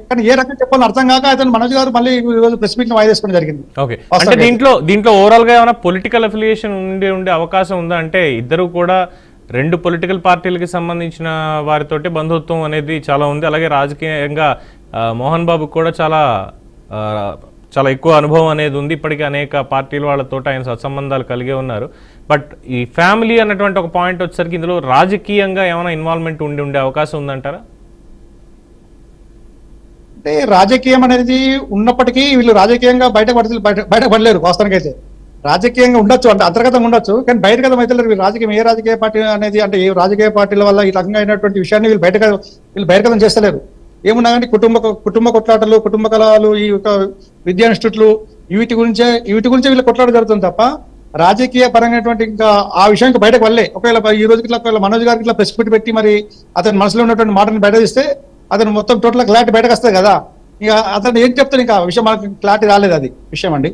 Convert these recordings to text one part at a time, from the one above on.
కానీ ఏ రకంగా చెప్పాలని అర్థం కాక అతను మనోజ్ గారు మళ్ళీ ప్రెస్ మీట్ వాయిదా వేసుకోవడం జరిగింది. ఓకే, అంటే దీంట్లో ఓవరాల్ గా ఏమైనా పొలిటికల్ అఫిలియేషన్ ఉండే అవకాశం ఉందా? అంటే ఇద్దరు కూడా రెండు పొలిటికల్ పార్టీలకి సంబంధించిన వారితోటి బంధుత్వం అనేది చాలా ఉంది. అలాగే రాజకీయంగా మోహన్ బాబు కూడా చాలా ఎక్కువ అనుభవం అనేది ఉంది. ఇప్పటికీ అనేక పార్టీల వాళ్ళతో ఆయన సత్సంబంధాలు కలిగే ఉన్నారు. బట్ ఈ ఫ్యామిలీ అన్నటువంటి ఒక పాయింట్ వచ్చేసరికి ఇందులో రాజకీయంగా ఏమైనా ఇన్వాల్వ్మెంట్ ఉండే అవకాశం ఉందంటారా? అంటే రాజకీయం అనేది ఉన్నప్పటికీ వీళ్ళు రాజకీయంగా బయటపడలేరు. వాస్తవానికి అయితే రాజకీయంగా ఉండొచ్చు, అంటే అంతర్గతంగా ఉండొచ్చు, కానీ బహిర్గతం అయితే వీళ్ళు రాజకీయం ఏ రాజకీయ పార్టీ అనేది, అంటే ఏ రాజకీయ పార్టీల వల్ల ఈ రకంగా అయినటువంటి విషయాన్ని వీళ్ళు బహిర్గతం చేస్తలేరు. ఏమున్నా కానీ కుటుంబ కొట్లాటలు, కుటుంబ కళలు, ఈ యొక్క విద్యా ఇన్స్టిట్యూట్లు వీటి గురించే వీళ్ళు కొట్లాట జరుగుతుంది తప్ప రాజకీయ పరంగాటువంటి ఇంకా ఆ విషయానికి బయటకు వల్లే. ఒకవేళ ఈ రోజుకి ఒకవేళ మనోజ్ గారికి ఇట్లా ప్రెస్ మీట్ పెట్టి మరి అతని మనసులో ఉన్నటువంటి మాటను బయట తీస్తే అతను మొత్తం టోటల్ క్లారిటీ బయటకు వస్తుంది కదా. ఇక అతను ఏం చెప్తాను, ఇంకా విషయం మనకి క్లారిటీ రాలేదు, అది విషయం అండి.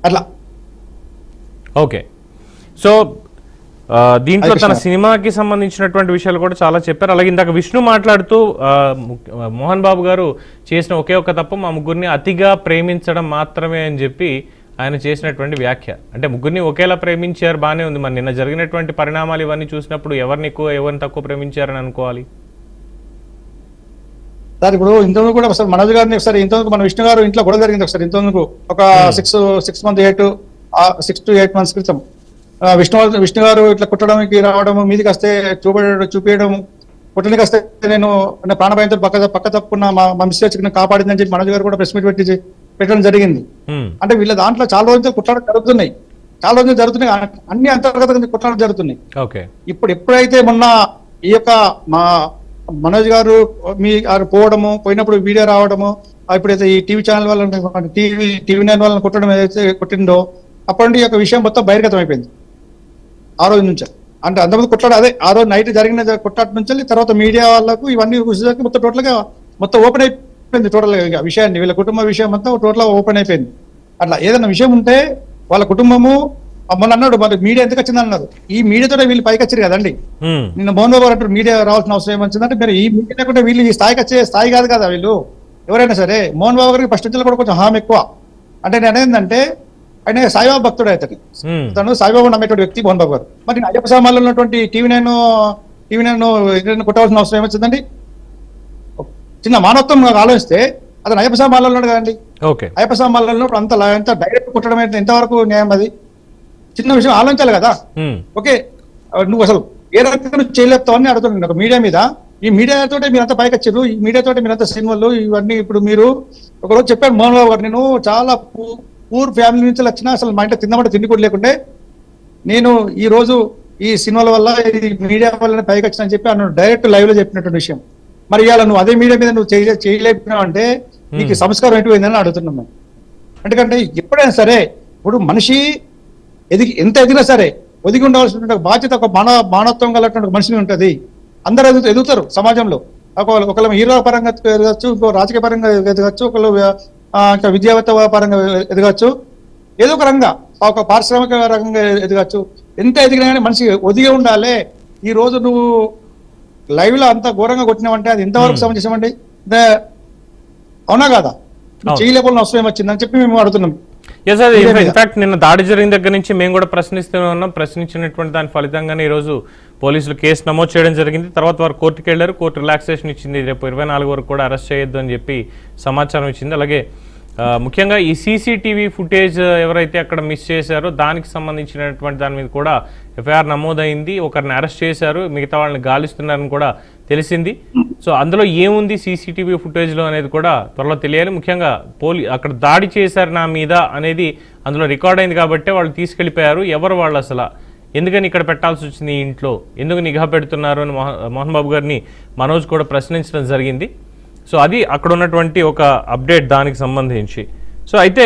అట్లా ఓకే. సో దీంట్లో తన సినిమాకి సంబంధించినటువంటి విషయాలు కూడా చాలా చెప్పారు. అలాగే ఇందాక విష్ణు మాట్లాడుతూ మోహన్ బాబు గారు చేసిన ఒకే ఒక తప్పు మా ముగ్గురిని అతిగా ప్రేమించడం మాత్రమే అని చెప్పి ఆయన చేసినటువంటి వ్యాఖ్య. అంటే ముగ్గురిని ఒకేలా ప్రేమించారు, బాగానే ఉంది. మరి నిన్న జరిగినటువంటి పరిణామాలు ఇవన్నీ చూసినప్పుడు ఎవరిని ఎక్కువ ఎవరిని తక్కువ ప్రేమించారని అనుకోవాలి సార్? ఇప్పుడు ఇంతకు కూడా ఒకసారి మనోజ్ గారిని ఒకసారి ఇంతకు మన విష్ణు గారు ఇంట్లో కూడా జరిగింది. ఒకసారి ఇంతకు ఒక 6 to 8 months క్రితం విష్ణు గారు ఇట్లా కుట్టడానికి రావడము, మీదికి వస్తే చూపించడం, కుట్టడానికి వస్తే నేను ప్రాణభయంతో పక్క తప్పుకున్న మా మిస్టేక్స్ కాపాడిందని చెప్పి మనోజ్ గారు కూడా ప్రెస్ మీట్ పెట్టడం జరిగింది. అంటే వీళ్ళ దాంట్లో చాలా రోజులు కుట్టాడు జరుగుతున్నాయి, అన్ని అంతర్గత కుట్టాడు జరుగుతున్నాయి. ఎప్పుడైతే మొన్న ఈ యొక్క మా మనోజ్ గారు పోవడము, పోయినప్పుడు వీడియో రావడము, ఇప్పుడైతే ఈ టీవీ ఛానల్ వాళ్ళని టీవీ 9 వాళ్ళని కుట్టడం ఏదైతే కొట్టిందో అప్పటి ఈ యొక్క విషయం మొత్తం బహిర్గతం అయిపోయింది. ఆ రోజు నుంచి, అంటే అంతమంది కొట్లాడు అదే ఆ రోజు నైట్ జరిగిన కొట్లాట నుంచి తర్వాత మీడియా వాళ్ళకు ఇవన్నీ మొత్తం టోటల్ గా ఓపెన్ అయిపోయింది. టోటల్ గా విషయాన్ని వీళ్ళ కుటుంబ విషయం మొత్తం టోటల్ ఓపెన్ అయిపోయింది. అట్లా ఏదైనా విషయం ఉంటే వాళ్ళ కుటుంబము మొన్న అన్నాడు, మరి మీడియా ఎందుకు వచ్చింది అన్నారు. ఈ మీడియాతో వీళ్ళు పైకి వచ్చారు కదండి. నిన్న మోహన్ బాబు అంటారు మీడియా రావాల్సిన అవసరం ఏమొచ్చిందంటే, మరి ఈ మీడియా లేకుంటే వీళ్ళు ఈ స్థాయికి వచ్చే స్థాయి కాదు కదా వీళ్ళు. ఎవరైనా సరే మోహన్ బాబు గారికి ఫస్ట్ నుంచి కూడా కొంచెం హామ్ ఎక్కువ. అంటే నేను ఏంటంటే ఆయన సాయిబాబా భక్తుడు, తను సాయిబాబు నమ్మేటువంటి వ్యక్తి మోహన్ బాబు గారు. మరి అయ్యప్ప సామాన్లో ఉన్నటువంటి టీవీ నైన్ కొట్టవలసిన అవసరం ఏమొచ్చిందండి? చిన్న మానవత్వం ఆలోచిస్తే అతను అయ్యప్ప సామాన్లో ఉన్నాడు కదండి. అయ్యప్ప సామాన్లో ఉన్నప్పుడు అంత డైరెక్ట్ కుట్టడం ఎంతవరకు న్యాయం? అది చిన్న విషయం ఆలోచించాలి కదా. ఓకే, నువ్వు అసలు ఏ రకంగా నువ్వు చేయలేపుతావని అడుగుతున్నాను మీడియా మీద. ఈ మీడియాతో మీరంతా పైకి వచ్చారు, ఈ మీడియాతో మీరంతా సినిమాలు ఇవన్నీ. ఇప్పుడు మీరు ఒకరోజు చెప్పారు మోహన్ బాబు గారు, నేను చాలా పూర్ ఫ్యామిలీ నుంచి వచ్చినా అసలు మా ఇంట్లో తిందామంటే తిండి కూడా లేకుంటే నేను ఈ రోజు ఈ సినిమాల వల్ల ఈ మీడియా వల్ల పైకి వచ్చినా అని చెప్పి అన్న డైరెక్ట్ లైవ్ లో చెప్పినటువంటి విషయం. మరి ఇవాళ నువ్వు అదే మీడియా మీద నువ్వు చేయలేకపోయినావు అంటే నీకు సంస్కారం ఎటుపోయిందని అడుగుతున్నాం. ఎందుకంటే ఎప్పుడైనా సరే ఇప్పుడు మనిషి ఎంత ఎదిగినా సరే ఒదిగి ఉండవలసిన బాధ్యత ఒక మానవత్వం కలిగినటువంటి మనిషిని ఉంటుంది. అందరూ ఎదుగుతారు సమాజంలో. ఒకళ్ళు హీరో పరంగా ఎదగచ్చు, ఇంకో రాజకీయ పరంగా ఎదగచ్చు, ఒకళ్ళు ఇంకా విద్యావేత్త పరంగా ఎదగచ్చు, ఏదో ఒక రంగా ఒక పారిశ్రామిక రంగంగా ఎదగచ్చు. ఎంత ఎదిగినా కానీ మనిషి ఒదిగే ఉండాలి. ఈ రోజు నువ్వు లైవ్ లో అంత ఘోరంగా కొట్టినావంటే అది ఎంతవరకు సమంజసమండి? అవునా కాదా? చేయలేకపోయిన అవసరం ఏమొచ్చిందని చెప్పి మేము అడుగుతున్నాం. ఇన్ఫాక్ట్ నిన్న దాడి జరిగిన దగ్గర నుంచి మేము కూడా ప్రశ్నిస్తూనే ఉన్నాం. ప్రశ్నించినటువంటి దాని ఫలితంగానే ఈ రోజు పోలీసులు కేసు నమోదు చేయడం జరిగింది. తర్వాత వారు కోర్టుకు వెళ్లారు, కోర్టు రిలాక్సేషన్ ఇచ్చింది. రేపు 24 వరకు కూడా అరెస్ట్ చేయొద్దు అని చెప్పి సమాచారం ఇచ్చింది. అలాగే ముఖ్యంగా ఈ సీసీటీవీ ఫుటేజ్ ఎవరైతే అక్కడ మిస్ చేశారో దానికి సంబంధించినటువంటి దాని మీద కూడా ఎఫ్ఐఆర్ నమోదైంది. ఒకరిని అరెస్ట్ చేశారు, మిగతా వాళ్ళని గాలిస్తున్నారని కూడా తెలిసింది. సో అందులో ఏముంది సీసీటీవీ ఫుటేజ్లో అనేది కూడా త్వరలో తెలియాలి. ముఖ్యంగా అక్కడ దాడి చేశారు నా మీద అనేది అందులో రికార్డ్ అయింది కాబట్టి వాళ్ళు తీసుకెళ్లిపోయారు. ఎవరు వాళ్ళు అసలు, ఎందుకని ఇక్కడ పెట్టాల్సి వచ్చింది, ఈ ఇంట్లో ఎందుకు నిఘా పెడుతున్నారు అని మోహన్ బాబు గారిని మనోజ్ కూడా ప్రశ్నించడం జరిగింది. సో అది అక్కడ ఉన్నటువంటి ఒక అప్డేట్ దానికి సంబంధించి. సో అయితే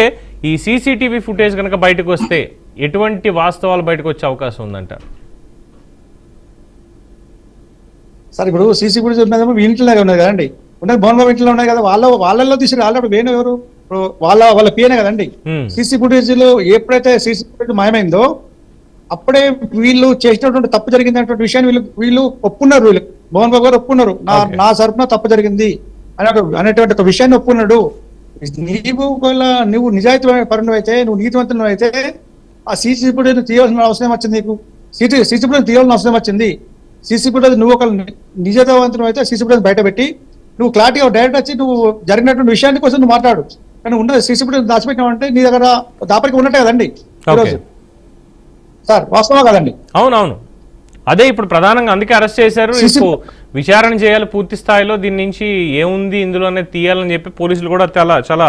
ఈ సీసీటీవీ ఫుటేజ్ కనుక బయటకు వస్తే ఎటువంటి వాస్తవాలు బయటకు వచ్చే అవకాశం ఉందంటారు? సార్ ఇప్పుడు సీసీ ఫుటేజ్ ఉన్నదేమో ఇంట్లోనే ఉన్నది కదండి, ఉన్నది మోహన్ బాబు ఇంట్లో ఉన్నాయి కదా, వాళ్ళల్లో తీసుకుని ఆల్రెడీ వేణు ఎవరు వాళ్ళ పియనే కదండి. సీసీ ఫుటేజ్ లో ఎప్పుడైతే సీసీ ఫుటేజ్ మాయమైందో అప్పుడే వీళ్ళు చేసినటువంటి తప్పు జరిగింది అనేటువంటి విషయాన్ని వీళ్ళు ఒప్పున్నారు. మోహన్ బాబు గారు ఒప్పున్నారు, నా సరుపున తప్పు జరిగింది, అనేటువంటి ఒక విషయాన్ని ఒప్పుకున్నాడు. నువ్వు నిజాయితీ పరుడు అయితే, నువ్వు నీతివంతుడు అయితే ఆ సీసీ ఫుటేజ్ తీయాల్సిన అవసరం వచ్చింది. నీకు సీసీ ఫుటేజ్ తీయాల్సిన అవసరం వచ్చింది. సీసీ ఫుటేజ్ నువ్వు ఒక నిజాయితీవంతుడు అయితే సీసీ ఫుటేజ్ బయట పెట్టి నువ్వు క్లారిటీగా డైరెక్ట్ వచ్చి నువ్వు జరిగినటువంటి విషయాన్ని కోసం నువ్వు మాట్లాడు. కానీ ఉన్న సీసీ ఫుటేజ్ దాచిపెట్టినావంటే నీ దగ్గర దాపరికి ఉన్నట్టే కదండి ఈరోజు. సార్ వాస్తవం కదండి? అవునవును, అదే ఇప్పుడు ప్రధానంగా అందుకే అరెస్ట్ చేశారు. విచారణ చేయాలి పూర్తి స్థాయిలో, దీని నుంచి ఏముంది ఇందులో అనేది తీయాలని చెప్పి పోలీసులు కూడా చాలా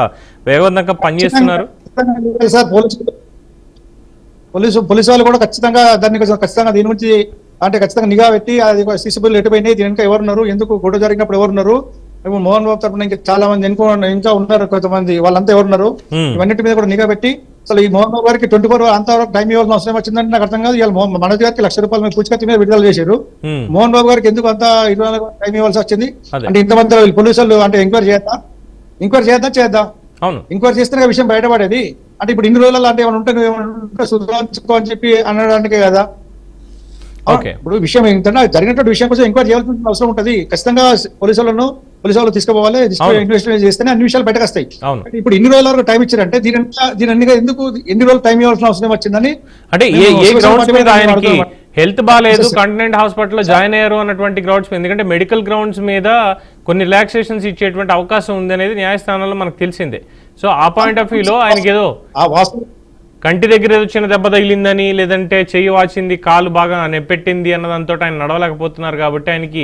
వేగవంతంగా పనిచేస్తున్నారు. సార్ పోలీసు వాళ్ళు కూడా ఖచ్చితంగా దీని గురించి అంటే ఖచ్చితంగా నిఘా పెట్టి అది సీసీబుల్ ఎటుపోయినాయి, దీని ఇంకా ఎవరున్నారు, ఎందుకు గొడవ జరిగినప్పుడు ఎవరున్నారు, మోహన్ బాబు తరఫున ఇంకా చాలా మంది ఇంకా ఉన్నారు కొంతమంది, వాళ్ళంతా ఎవరున్నారు, ఇవన్నిటి మీద కూడా నిఘా పెట్టి అసలు ఈ మోహన్ బాబు గారికి 24 అంతవరకు టైం ఇవ్వాల్సిన అవసరం వచ్చిందంటే నాకు అర్థం కాదు. ఇవాళ మనోజ్ గారికి ₹1,00,000 మీద పూచికత్తి మీద విడుదల చేశారు. మోహన్ బాబు గారికి ఎందుకు అంత 24 టైం ఇవ్వాల్సి వచ్చింది? అంటే ఇంతమంది పోలీసులు అంటే ఎంక్వైరీ చేద్దాం. ఎంక్వైరీ చేస్తే విషయం బయటపడేది. అంటే ఇప్పుడు ఇన్ని రోజులలో అంటే ఏమైనా ఉంటే సుధారించుకో అని చెప్పి అనడానికే కదా. ఇప్పుడు విషయం ఏంటంటే జరిగినటువంటి విషయం కోసం ఎంక్వైరీ చేయాల్సిన అవసరం ఉంటుంది. ఖచ్చితంగా పోలీసు వాళ్ళు తీసుకుపోవాలి, ఇన్వెస్టిగేషన్ చేస్తేనే అన్ని విషయాలు బయటకు వస్తాయి. ఇప్పుడు ఇన్ని రోజుల వరకు టైం ఇచ్చారంటే దీని ఎందుకు ఎన్ని రోజులు టైం ఇవ్వాల్సిన అవసరం వచ్చిందని, అంటే హెల్త్ బాగాలేదు, కంటైనెంట్ హాస్పిటల్లో జాయిన్ అయ్యారు అన్నటువంటి గ్రౌండ్స్ మీద, ఎందుకంటే మెడికల్ గ్రౌండ్స్ మీద కొన్ని రిలాక్సేషన్స్ ఇచ్చేటువంటి అవకాశం ఉంది అనేది న్యాయస్థానంలో మనకు తెలిసిందే. సో ఆ పాయింట్ ఆఫ్ వ్యూలో ఆయనకి ఏదో కంటి దగ్గర ఏదో చిన్న దెబ్బ తగిలిందని, లేదంటే చెయ్యి వాచింది, కాలు బాగా నెప్పెట్టింది అన్నదాంతో ఆయన నడవలేకపోతున్నారు కాబట్టి ఆయనకి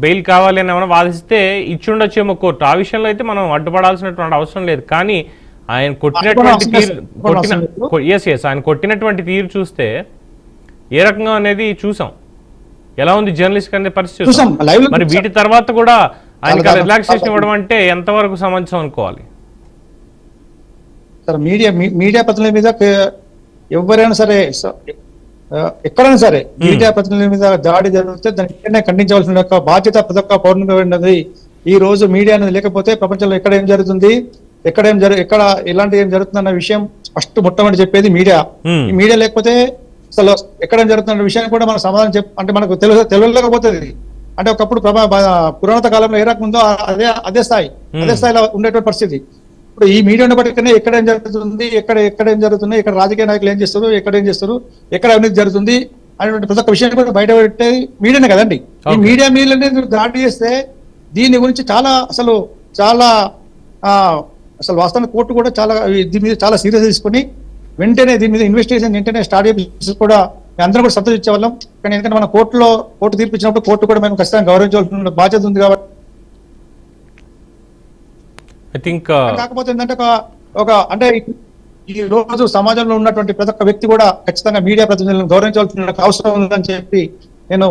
బెయిల్ కావాలి అని ఏమైనా వాదిస్తే ఇచ్చుండొచ్చేమో కోర్టు. ఆ విషయంలో అయితే మనం అడ్డుపడాల్సినటువంటి అవసరం లేదు. కానీ ఆయన కొట్టినటువంటి ఆయన కొట్టినటువంటి తీరు చూస్తే ఏ రకంగా అనేది చూసాం, ఎలా ఉంది జర్నలిస్ట్ అనే పరిస్థితి చూసాం. మరి వీటి తర్వాత కూడా ఆయనకి రిలాక్సేషన్ ఇవ్వడం అంటే ఎంతవరకు సమంజసం అనుకోవాలి? సార్ మీడియా ప్రతినిధుల మీద ఎవరైనా సరే, ఎక్కడైనా సరే మీడియా ప్రతినిధుల మీద దాడి జరిగితే దాన్ని ఖండించవలసిన బాధ్యత ప్రతి ఒక్క పౌరునిగా ఉన్నది. ఈ రోజు మీడియా అనేది లేకపోతే ప్రపంచంలో ఎక్కడ ఏం జరుగుతుంది, ఎక్కడ ఇలాంటి ఏం జరుగుతుంది అన్న విషయం ఫస్ట్ మొట్టమొదటి చెప్పేది మీడియా. ఈ మీడియా లేకపోతే అసలు ఎక్కడ ఏం జరుగుతున్న విషయాన్ని కూడా మన సమాధానం అంటే మనకు తెలియలేకపోతుంది. అంటే ఒకప్పుడు పురాణత కాలంలో ఏ రకం ఉందో అదే స్థాయిలో ఉండేటువంటి పరిస్థితి. ఇప్పుడు ఈ మీడియా ఉన్నప్పటికీ ఎక్కడ ఏం జరుగుతుంది, ఎక్కడ ఏం జరుగుతుంది, ఇక్కడ రాజకీయ నాయకులు ఏం చేస్తారు, ఎక్కడ అవినీతి జరుగుతుంది అనేటువంటి ప్రతి ఒక్క విషయాన్ని కూడా బయట పెట్టేది మీడియానే కదండి. ఈ మీడియా మీద దాడి చేస్తే దీని గురించి అసలు వాస్తవానికి కోర్టు కూడా దీని మీద చాలా సీరియస్ తీసుకుని వెంటనే దీని మీద ఇన్వెస్టిగేషన్ వెంటనే స్టార్ట్ చేసి కూడా అందరం కూడా సంతోషించే వాళ్ళం. కానీ ఎందుకంటే మన కోర్టు తీర్పు ఇచ్చినప్పుడు కోర్టు కూడా మేము ఖచ్చితంగా గౌరవించవలసిన బాధ్యత ఉంది కాబట్టి. కాకపోతే ఏంటంటే అంటే ఈ రోజు సమాజంలో ఉన్నటువంటి ప్రతి ఒక్క వ్యక్తి కూడా ఖచ్చితంగా మీడియా ప్రతినిధులను గౌరవించవలసిన అవసరం ఉందని చెప్పి నేను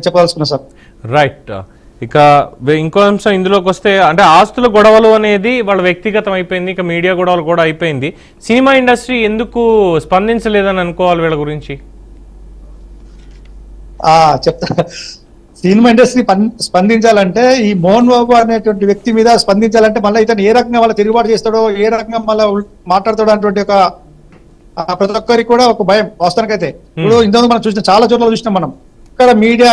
చెప్పదలుచుకున్నా సార్. రైట్. ఇక ఇంకో అంశం ఇందులోకి వస్తే, అంటే ఆస్తుల గొడవలు అనేది వాళ్ళ వ్యక్తిగతం అయిపోయింది, ఇక మీడియా గొడవలు కూడా అయిపోయింది. సినిమా ఇండస్ట్రీ ఎందుకు స్పందించలేదని అనుకోవాలి వీళ్ళ గురించి? చెప్తా. సినిమా ఇండస్ట్రీ స్పందించాలంటే ఈ మోహన్ బాబు అనేటువంటి వ్యక్తి మీద స్పందించాలంటే మళ్ళీ ఇతను ఏ రకంగా వాళ్ళ తిరుగుబాటు చేస్తాడో, ఏ రకంగా మళ్ళీ మాట్లాడతాడో అటువంటి ఒక ప్రతి ఒక్కరికి కూడా ఒక భయం వాస్తవానికైతే. ఇప్పుడు ఇంతకుముందు మనం చాలా చోట్ల చూసినాం మనం. ఇక్కడ మీడియా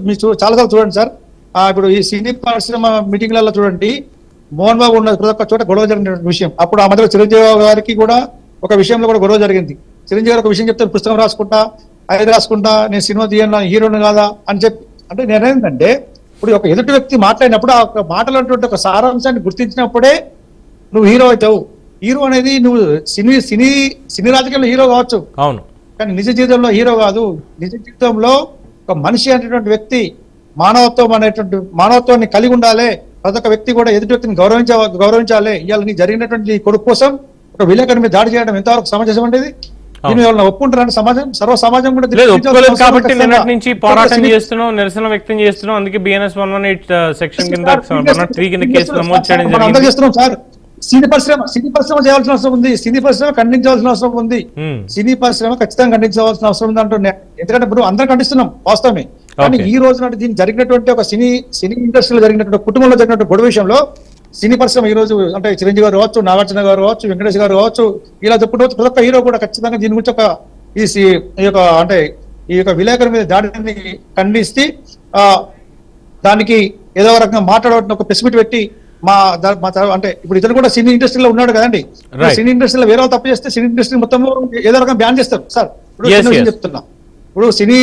మీరు చాలాసార్లు చూడండి సార్. ఇప్పుడు ఈ సినీ పరిశ్రమ మీటింగ్లలో చూడండి, మోహన్ బాబు ఉన్న ప్రతి ఒక్క చోట గొడవ జరిగిన విషయం. అప్పుడు ఆ మధ్యలో చిరంజీవి గారికి కూడా ఒక విషయంలో కూడా గొడవ జరిగింది. చిరంజీవి గారు ఒక విషయం చెప్తే పుస్తకం రాసుకుంటా నేను సినిమా తీయను, హీరోను కాదా అని చెప్పి. అంటే నేనేంటంటే ఇప్పుడు ఒక ఎదుటి వ్యక్తి మాట్లాడినప్పుడు ఆ మాటలు ఉన్నటువంటి ఒక సారాంశాన్ని గుర్తించినప్పుడే నువ్వు హీరో అవుతావు. హీరో అనేది నువ్వు సినీ రాజకీయాల్లో హీరో కావచ్చు, అవును, కానీ నిజ జీవితంలో హీరో కాదు. నిజ జీవితంలో ఒక మనిషి అనేటువంటి వ్యక్తి మానవత్వాన్ని కలిగి ఉండాలి. ప్రతి ఒక్క వ్యక్తి కూడా ఎదుటి వ్యక్తిని గౌరవించాలి. ఇవాళ నీ జరిగినటువంటి కొడుకు కోసం ఒక విలేకరుని మీద దాడి చేయడం ఎంతవరకు సమంజసం ఉండేది? దీని వల్ల ఒప్పుకుంటారని సర్వ సమాజం కూడా కాబట్టి నిన్నటి నుంచి పోరాటం చేస్తున్నాం, నిరసన వ్యక్తం చేస్తున్నాం. అందుకే BNS 118 సెక్షన్ కింద 103 కింద కేసు నమోదు చేయడం జరిగింది సార్. సినీ పరిశ్రమ చేయాల్సిన అవసరం ఉంది, సినీ పరిశ్రమ ఖండించాల్సిన అవసరం ఉంది, సినీ పరిశ్రమ ఖచ్చితంగా ఖండించవలసిన అవసరం ఉంది అంటున్నా. ఎందుకంటే ఇప్పుడు అందరం ఖండిస్తున్నాం వాస్తవమే. కానీ ఈ రోజు నాటి దీనికి జరిగినటువంటి ఒక సినీ ఇండస్ట్రీలో జరిగినటువంటి కుటుంబంలో జరిగినటువంటి గొడవ విషయంలో సినీ పరిశ్రమ ఈ రోజు అంటే చిరంజీవి గారు కావచ్చు, నాగార్జున గారు కావచ్చు, వెంకటేష్ గారు కావచ్చు, ఇలా చెప్పుకోవచ్చు ప్రతి ఒక్క హీరో కూడా ఖచ్చితంగా దీని గురించి ఈ యొక్క విలేకరు మీద దాడిని ఖండిస్తే దానికి ఏదో ఒక రకంగా మాట్లాడవడం ఒక ప్రెస్ మీట్ పెట్టి అంటే ఇప్పుడు ఇతను కూడా సినీ ఇండస్ట్రీలో ఉన్నాడు కదండి. సినీ ఇండస్ట్రీలో వేరే తప్పు చేస్తే సినీ ఇండస్ట్రీ మొత్తం ఏదో రకంగా బ్యాన్ చేస్తారు సార్. ఇప్పుడు చెప్తున్నా, ఇప్పుడు సినీ